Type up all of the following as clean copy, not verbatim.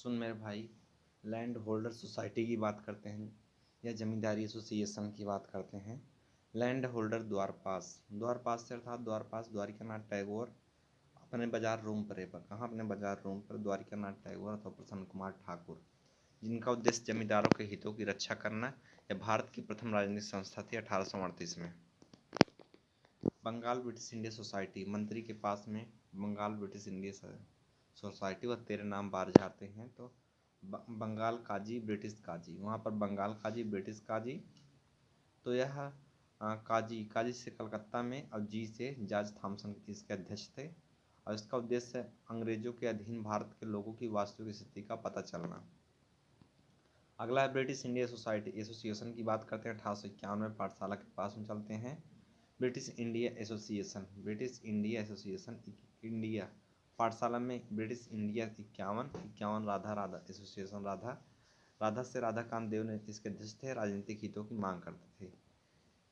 सुन मेरे भाई, land holder society की बात करते हैं या जमींदारी एसोसिएशन की बात करते हैं। लैंड होल्डर द्वारपास, द्वारपास से अर्थात द्वारपास द्वारिकानाथ टैगोर अपने बाजार रूम पर कहाँ अपने बाजार रूम पर द्वारिकानाथ टैगोर अथवा प्रसन्न कुमार ठाकुर, जिनका उद्देश्य जमींदारों के हितों की रक्षा करना, यह भारत की प्रथम राजनीतिक संस्था थी 1838 में। बंगाल ब्रिटिश इंडिया सोसाइटी, मंत्री के पास में बंगाल ब्रिटिश इंडिया सोसाइटी व तेरे नाम बार जाते हैं तो बंगाल काजी ब्रिटिश काजी, वहाँ पर बंगाल काजी ब्रिटिश काजी। तो यह काजी काजी से कलकत्ता में और जी से जॉर्ज थॉमसन इसके अध्यक्ष थे और इसका उद्देश्य अंग्रेजों के अधीन भारत के लोगों की वास्तविक स्थिति का पता चलना। अगला है ब्रिटिश इंडिया सोसाइटी एसोसिएशन की बात करते हैं। 1851 में पाठशाला के पास में चलते हैं। British India association, British India association India पाठशाला में British India 51 Radha association Radha से राधा कांत देव ने इसके अध्यक्ष थे, राजनीतिक हितों की मांग करते थे।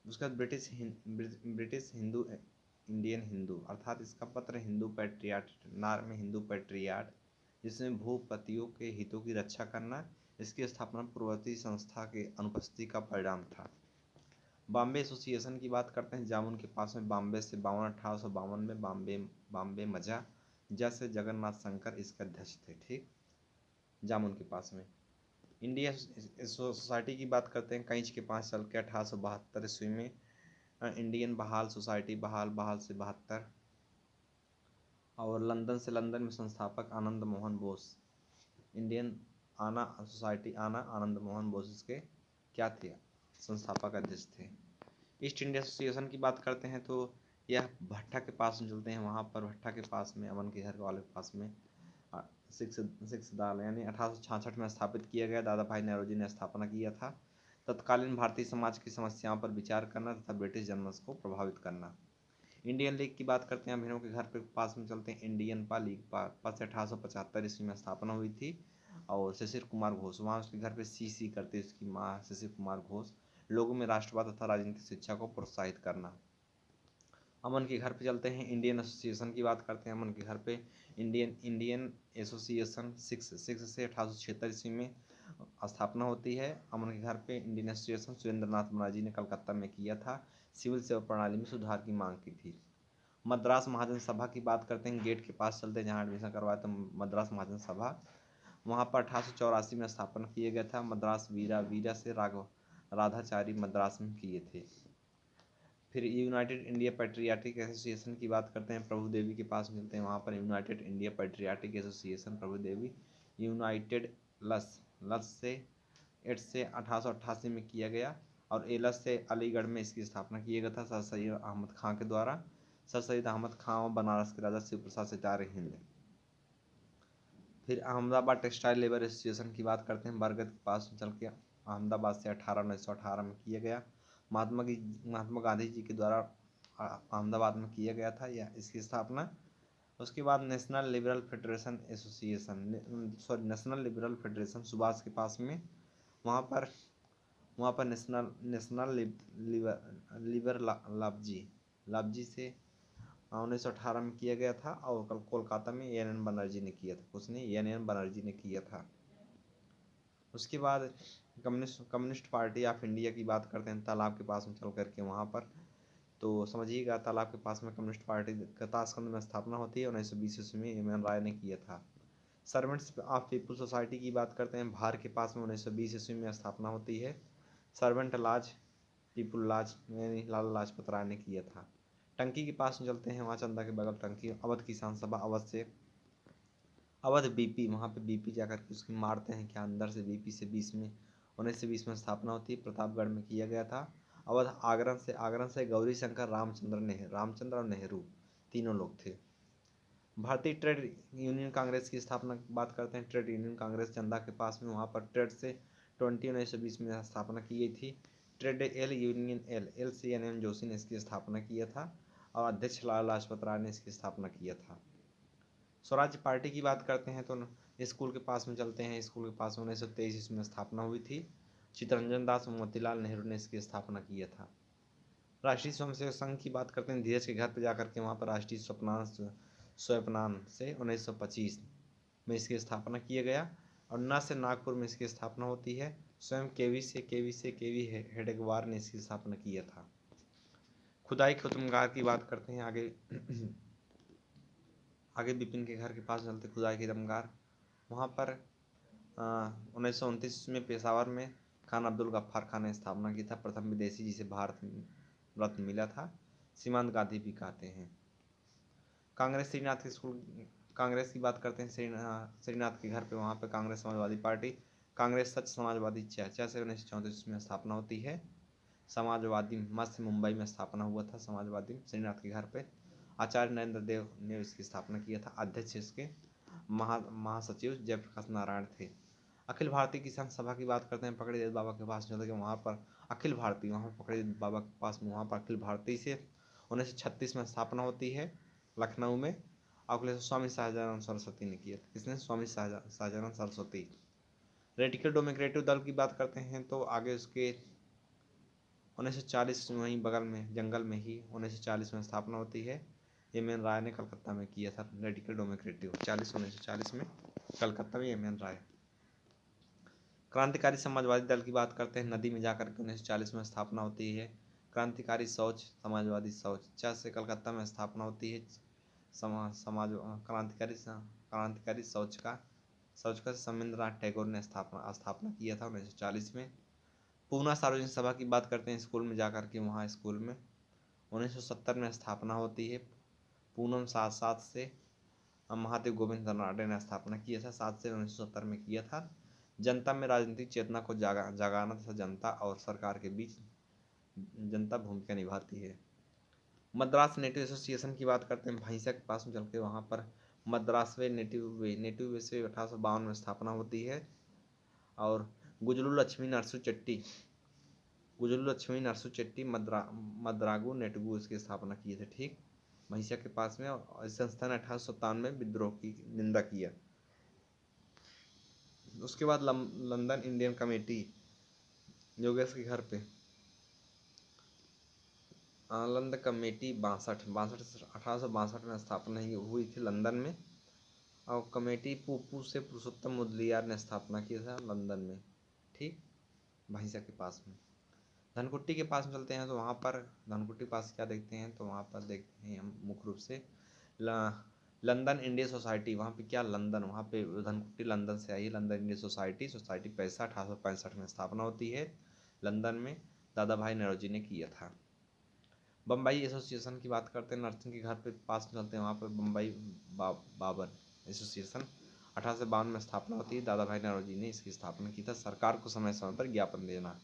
उसके बाद ब्रिटिश हिंदू इंडियन हिंदू अर्थात इसका पत्र हिंदू पैट्रियाट नार में हिंदू पैट्रियाट, जिसमें भूपतियों के हितों की रक्षा करना। इसकी स्थापना पूर्ववर्ती संस्था के अनुपस्थिति का परिणाम था। बॉम्बे एसोसिएशन की बात करते हैं। जामुन के पास में बॉम्बे से 1852 में बॉम्बे मजा जैसे जगन्नाथ शंकर इसके अध्यक्ष थे। ठीक, जामुन के पास में। इंडिया सोसाइटी की बात करते हैं। कंच के पास चल के 1872 ईस्वी में इंडियन बहाल सोसाइटी बहाल से 72 और लंदन में संस्थापक आनंद मोहन बोस, इंडियन आना सोसाइटी आनंद मोहन बोस इसके क्या थे, संस्थापक अध्यक्ष थे। ईस्ट इंडिया एसोसिएशन की बात करते हैं तो यह भट्टा के पास में चलते हैं। वहाँ पर भट्टा के पास में अमन के घर वाले के पास में सिक्स दाल यानी 1866 में स्थापित किया गया। दादा भाई नेहरूजी ने स्थापना किया था। तत्कालीन भारतीय समाज की समस्याओं पर विचार करना तथा ब्रिटिश जनमत को प्रभावित करना। इंडियन लीग की बात करते हैं। भीनों के घर के पास में चलते हैं। इंडियन लीग पास 1875 ईस्वी में स्थापना हुई थी और शिशिर कुमार घोष वहाँ उसके घर पे सी करते उसकी माँ शिशिर कुमार घोष, लोगों में राष्ट्रवाद तथा राजनीतिक शिक्षा को प्रोत्साहित करना। अमन के घर पे चलते हैं। इंडियन एसोसिएशन की बात करते हैं। अमन के घर पे इंडियन एसोसिएशन सिक्स से 1876 ईस्वी में स्थापना होती है। अमन के घर पे इंडियन एसोसिएशन सुरेंद्रनाथ बनर्जी ने कलकत्ता में किया था। सिविल सेवा प्रणाली में सुधार की मांग की थी। मद्रास महाजन सभा की बात करते हैं। गेट के पास चलते हैं जहाँ एडमिशन करवाया तो मद्रास महाजन सभा, वहाँ पर 1884 में स्थापना किया गया था। मद्रास वीरा से राधाचारी मद्रास में किए थे। फिर यूनाइटेड इंडिया पैट्रियाटिक एसोसिएशन की बात करते हैं। प्रभु देवी के पास मिलते हैं। वहाँ पर यूनाइटेड इंडिया पैट्रियाटिक एसोसिएशन प्रभु देवी यूनाइटेड लस से 1888 में किया गया और एलस से अलीगढ़ में इसकी स्थापना किया गया था सर सैयद अहमद खां के द्वारा। सर सैयद अहमद खां और बनारस के राजा शिव प्रसाद सितारे हिंद। फिर अहमदाबाद टेक्सटाइल लेबर एसोसिएशन की बात करते हैं। बरगद के पास चल के अहमदाबाद से 1918 में किया गया। महात्मा गांधी जी के द्वारा अहमदाबाद में किया गया था यह इसकी स्थापना। उसके बाद नेशनल लिबरल फेडरेशन सुभाष के पास में वहाँ पर नेशनल लिबर लाभजी से 1918 में किया गया था और कल कोलकाता में एन बनर्जी ने किया था। उसने एन बनर्जी ने किया था। उसके बाद कम्युनिस्ट पार्टी ऑफ इंडिया की बात करते हैं। तालाब के पास में चल करके वहाँ पर तो समझिएगा, तालाब के पास में कम्युनिस्ट पार्टी ताशकंद में स्थापना होती है। 1920 ईस्वी में एम एन राय ने किया था। सर्वेंट्स ऑफ पीपल सोसाइटी की बात करते हैं। भार के पास में 1920 ईस्वी में स्थापना होती है। सर्वेंट लाज पीपुल लाज यानी लाला लाजपत राय ने किया था। टंकी के पास में चलते हैं। वहाँ चंदा के बगल टंकी, अवध किसान सभा अवध बीपी, वहाँ पे बीपी जाकर के उसकी मारते हैं क्या अंदर से बीपी से 1920 में स्थापना होती है। प्रतापगढ़ में किया गया था। अवध आगरण से गौरी शंकर रामचंद्र और नेहरू तीनों लोग थे। भारतीय ट्रेड यूनियन कांग्रेस की स्थापना की बात करते हैं। ट्रेड यूनियन कांग्रेस चंदा के पास में वहाँ पर ट्रेड से 1920 में स्थापना की गई थी। Trade union L C N M Joshi ने इसकी स्थापना किया था और अध्यक्ष लाला लाजपत राय ने इसकी स्थापना किया था। स्वराज्य पार्टी की बात करते हैं तो स्कूल के पास में चलते हैं। स्कूल के पास में 1923 इसमें स्थापना हुई थी। चित्तरंजन दास मोतीलाल नेहरू ने इसकी स्थापना किया था। राष्ट्रीय स्वयंसेवक संघ की बात करते हैं। धीरज के घर पर जाकर के वहाँ पर राष्ट्रीय स्वप्नान से 1925 में इसकी स्थापना किया गया। और न से नागपुर में इसकी स्थापना होती है। स्वयं केवी हेडगेवार ने इसकी स्थापना किया था। खुदाई खत्मगार की बात करते हैं आगे। आगे विपिन के घर के पास चलते खुदाई खत्मगार, वहाँ पर 1929 में पेशावर में खान अब्दुल गफ्फार खान ने स्थापना की था, प्रथम विदेशी जिसे भारत रत्न मिला था। सीमांत गांधी भी कहते हैं। कांग्रेस श्रीनाथ के स्कूल, कांग्रेस की बात करते हैं। श्रीनाथ के घर पे वहाँ पे कांग्रेस समाजवादी पार्टी, कांग्रेस सच समाजवादी चर्चा से 1934 में स्थापना होती है। समाजवादी मस्त मुंबई में स्थापना हुआ था समाजवादी श्रीनाथ के घर पे। आचार्य नरेंद्र देव ने इसकी स्थापना किया था। अध्यक्ष इसके महासचिव जयप्रकाश नारायण थे। अखिल भारतीय किसान सभा की बात करते हैं। पकड़ी देव बाबा के पास जो कि वहाँ पर अखिल भारतीय, वहाँ पकड़ी देव बाबा के पास वहाँ पर अखिल भारतीय से 1936 में स्थापना होती है लखनऊ में। और स्वामी शाहजानंद सरस्वती ने किया था। किसने? स्वामी शाहजानंद सरस्वती। रेडिकल डेमोक्रेटिक दल की बात करते हैं तो आगे उसके 1940 वहीं बगल में जंगल में ही 1940 में स्थापना होती है। एम.एन. राय ने कलकत्ता में किया था रेडिकल डेमोक्रेटिक 1940 में कलकत्ता में एम.एन. राय। क्रांतिकारी समाजवादी दल की बात करते हैं। नदी में जाकर के 1940 में स्थापना होती है। क्रांतिकारी सोच समाजवादी सोच से कलकत्ता में स्थापना होती है। क्रांतिकारी सोच का रविंद्रनाथ टैगोर ने स्थापना किया था 1940 में। पूना सार्वजनिक सभा की बात करते हैं। स्कूल में जाकर के वहाँ स्कूल में 1970 में स्थापना होती है। पूनम 7 से महादेव गोविंद रानडे ने स्थापना किया था। 7 से 1970 में किया था। जनता में राजनीतिक चेतना को जगाना तथा जनता और सरकार के बीच जनता भूमिका निभाती है। मद्रास नेटिव एसोसिएशन की बात करते हैं। भैंसा के पास में चल के वहाँ पर मद्रास वे नेटिव वे 1852 में स्थापना होती है। और गुजलू लक्ष्मी नरसू चट्टी मद्रागु नेटगू इसकी स्थापना किए थे। ठीक, भैंसा के पास में। और इस संस्था ने 1857 में विद्रोह की निंदा किया। उसके बाद लंदन इंडियन कमेटी योगेश के घर पे लंदन कमेटी 1862 में स्थापना हुई थी लंदन में। और कमेटी पुप्पू से पुरुषोत्तम मुदलियार ने स्थापना किया था लंदन में। ठीक, भैंसा के पास में। धनकुट्टी के पास में चलते हैं तो वहाँ पर धनकुट्टी के पास क्या देखते हैं तो वहाँ पर देखते हैं हम मुख्य रूप से लंदन इंडिया सोसाइटी। वहाँ पे क्या लंदन, वहाँ पे धनकुट्टी लंदन से आई है। लंदन इंडिया सोसाइटी 1865 में स्थापना होती है लंदन में। दादा भाई नौरोजी ने किया था। बम्बई एसोसिएशन की बात करते हैं। नर्सिंग के घर पे पास में चलते हैं। वहाँ पर बम्बई बाबर एसोसिएशन 1852 में स्थापना होती है। दादा भाई नौरोजी ने इसकी स्थापना की था। सरकार को समय समय पर ज्ञापन देना।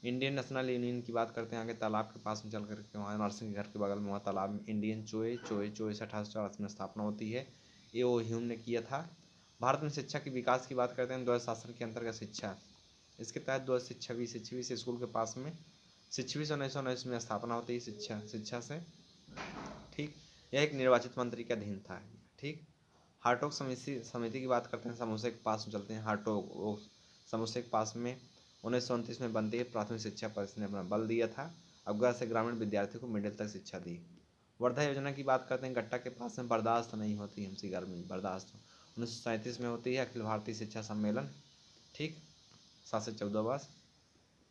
इंडियन नेशनल यूनियन की बात करते हैं। आगे तालाब के पास में चल करके वहाँ नर्सिंग के घर के बगल में वहाँ तालाब में इंडियन चोए से 1884 में स्थापना होती है। ये ओ ह्यूम ने किया था। भारत में शिक्षा के विकास की बात करते हैं। द्वैध शासन के अंतर्गत शिक्षा, इसके तहत द्वैध शिक्षवी से स्कूल के पास में 1919 में स्थापना होती है शिक्षा से। ठीक, यह एक निर्वाचित मंत्री के अधीन था। ठीक, हार्टोग समिति की बात करते हैं। समोसे के पास में चलते हैं। हार्टोग समोसे के पास में 1929 में बनती है। प्राथमिक शिक्षा पर इसने अपना बल दिया था। अवगढ़ से ग्रामीण विद्यार्थियों को मिडिल तक शिक्षा दी। वर्धा योजना की बात करते हैं। गट्टा के पास में बर्दाश्त नहीं होती हमसी गर्मी बर्दाश्त 1937 में होती है। अखिल भारतीय शिक्षा सम्मेलन। ठीक, 7 से 14 वर्ष।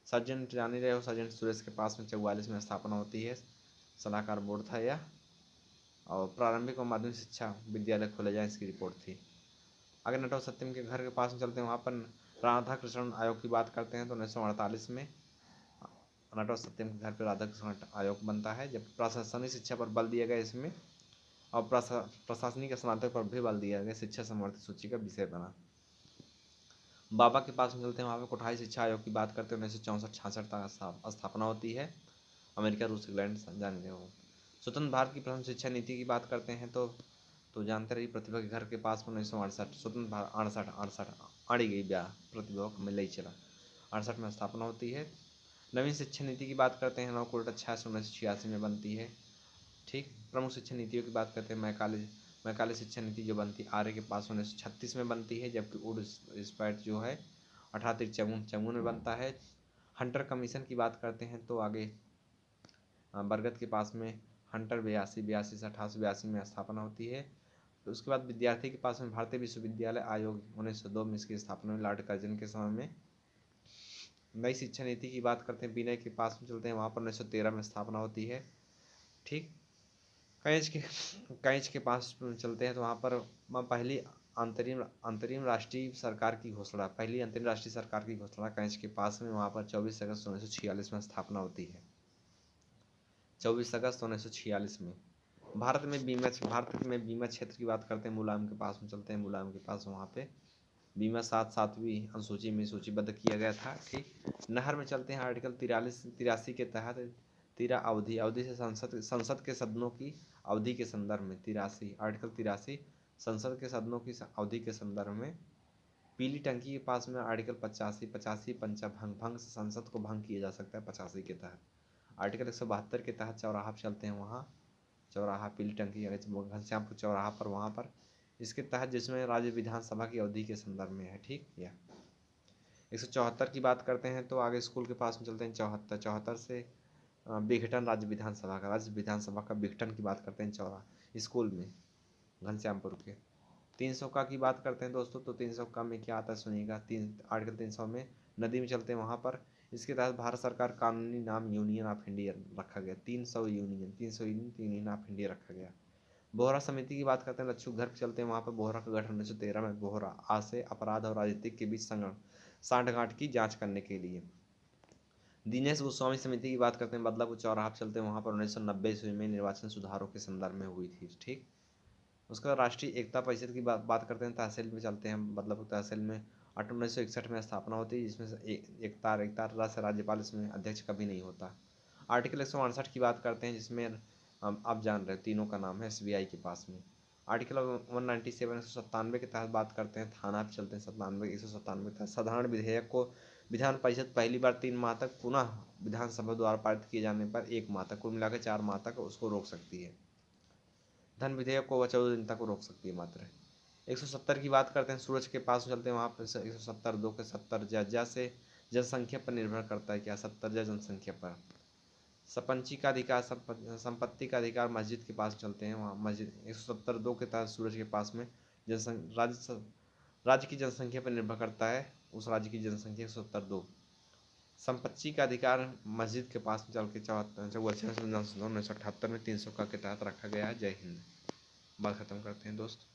सर्जन जानी रहे हो, सर्जन सुरेश के पास में 44 में स्थापना होती है। सलाहकार बोर्ड था यह। और प्रारंभिक और माध्यमिक शिक्षा विद्यालय खोले जाए इसकी रिपोर्ट थी। आगे नटवर सत्यम के घर के पास में चलते हैं। वहाँ पर राधा कृष्ण आयोग की बात करते हैं तो 1948 में नटवर सत्यम के घर पर राधा कृष्ण आयोग बनता है। जब प्रशासनिक शिक्षा पर बल दिया गया इसमें, और प्रशासनिक स्नातक पर भी बल दिया गया। शिक्षा संवर्धित सूची का विषय बना। बाबा के पास में चलते हैं। वहाँ पर कोठाई शिक्षा आयोग की बात करते हैं। 1964-66 तक स्थापना होती है। अमेरिका, रूस, इंग्लैंड जान रहे हो। स्वतंत्र भारत की प्रथम शिक्षा नीति की बात करते हैं तो जानते रहिए। प्रतिभा के घर के पास में 1968 स्वतंत्र भारत 68 आड़ी गई ब्याह प्रतिभा को मिल ही चला 68 में स्थापना होती है। नवीन शिक्षा नीति की बात करते हैं। नौकोटा 1986 में बनती है। ठीक, प्रमुख शिक्षा नीतियों की बात करते हैं। मैकाले शिक्षा नीति जो बनती है आर्य के पास 1936 में बनती है। जबकि उड स्पैट जो है 1853 में बनता है। हंटर कमीशन की बात करते हैं तो आगे बरगद के पास में हंटर 82 से 1882 में स्थापना होती है। तो उसके बाद विद्यार्थी के पास में भारतीय विश्वविद्यालय आयोग 1902 में इसकी स्थापना हुई लॉर्ड कर्जन के समय में। नई शिक्षा नीति की बात करते हैं, विनय के पास में चलते हैं, वहाँ पर 1913 में स्थापना होती है। ठीक। कंच के पास चलते हैं तो वहाँ पर पहली अंतरिम राष्ट्रीय सरकार की घोषणा, कंच के पास में, वहाँ पर 24 अगस्त 1946 में स्थापना होती है। 24 अगस्त 1946 में। भारत में बीमा क्षेत्र की बात करते हैं, मुलायम के पास में चलते हैं, मुलायम के पास वहाँ पे बीमा 7वीं अनुसूची में सूचीबद्ध किया गया था। ठीक। नहर में चलते हैं, आर्टिकल 83 के तहत अवधि से संसद के सदनों की अवधि के संदर्भ में, आर्टिकल 83 संसद के सदनों की अवधि के संदर्भ में। पीली टंकी के पास में आर्टिकल 85 भंग से संसद को भंग किया जा सकता है 85 के तहत। आर्टिकल 172 के तहत चौराहा पर चलते हैं, वहाँ चौराहा पीली टंकी घनश्यामपुर चौराहा पर, वहाँ पर इसके तहत, जिसमें राज्य विधानसभा की अवधि के संदर्भ में है। ठीक। या 174 की बात करते हैं तो आगे स्कूल के पास में चलते हैं, 74 से विघटन राज्य विधानसभा का विघटन की बात करते हैं चौराहा स्कूल में घनश्यामपुर के। 300 का की बात करते हैं दोस्तों, तो 300 का में क्या आता है सुनिएगा। आर्टिकल 300 में नदी में चलते हैं, वहाँ पर इसके तहत भारत सरकार कानूनी नाम यूनियन ऑफ इंडिया रखा गया। 300 यूनियन ऑफ इंडिया रखा गया। बोहरा समिति की बात करते हैं, लच्छू घर चलते हैं, वहाँ पर बोहरा का गठन 1913 में बोहरा आज से अपराध और राजनीतिक के बीच सांठगांठ की जांच करने के लिए। दिनेश गोस्वामी समिति की बात करते हैं, बदलापुर चौराहा चलते हैं, वहाँ पर 1990 ईस्वी में निर्वाचन सुधारों के संदर्भ में हुई थी। ठीक। उसका राष्ट्रीय एकता परिषद की बात करते हैं, तहसील में चलते हैं, बदलापुर तहसील में 1961 में स्थापना होती है, जिसमें एकता से राज्यपाल इसमें अध्यक्ष कभी नहीं होता। आर्टिकल 168 की बात करते हैं, जिसमें आप जान रहे हैं तीनों का नाम है SBI के पास में। आर्टिकल 197 197 के तहत बात करते हैं, थाना पे चलते हैं 197 के तहत साधारण विधेयक को विधान परिषद पहली बार 3 माह तक, पुनः विधानसभा द्वारा पारित किए जाने पर 1 माह तक, कुल मिलाकर 4 माह तक उसको रोक सकती है। धन विधेयक को 14 दिन तक रोक सकती है मात्र। 170 की बात करते हैं, सूरज के पास चलते हैं, वहाँ पर 170 2 के 70 जा से जनसंख्या पर निर्भर करता है, क्या 70 जा जनसंख्या पर। संपत्ति का अधिकार मस्जिद के पास चलते हैं, वहाँ मस्जिद 170 2 के तहत सूरज के पास में राज्य की जनसंख्या पर निर्भर करता है, उस राज्य की जनसंख्या 170 2। संपत्ति का अधिकार मस्जिद के पास में चल के 1978 में 300 का के तहत रखा गया है। जय हिंद। बात खत्म करते हैं दोस्त।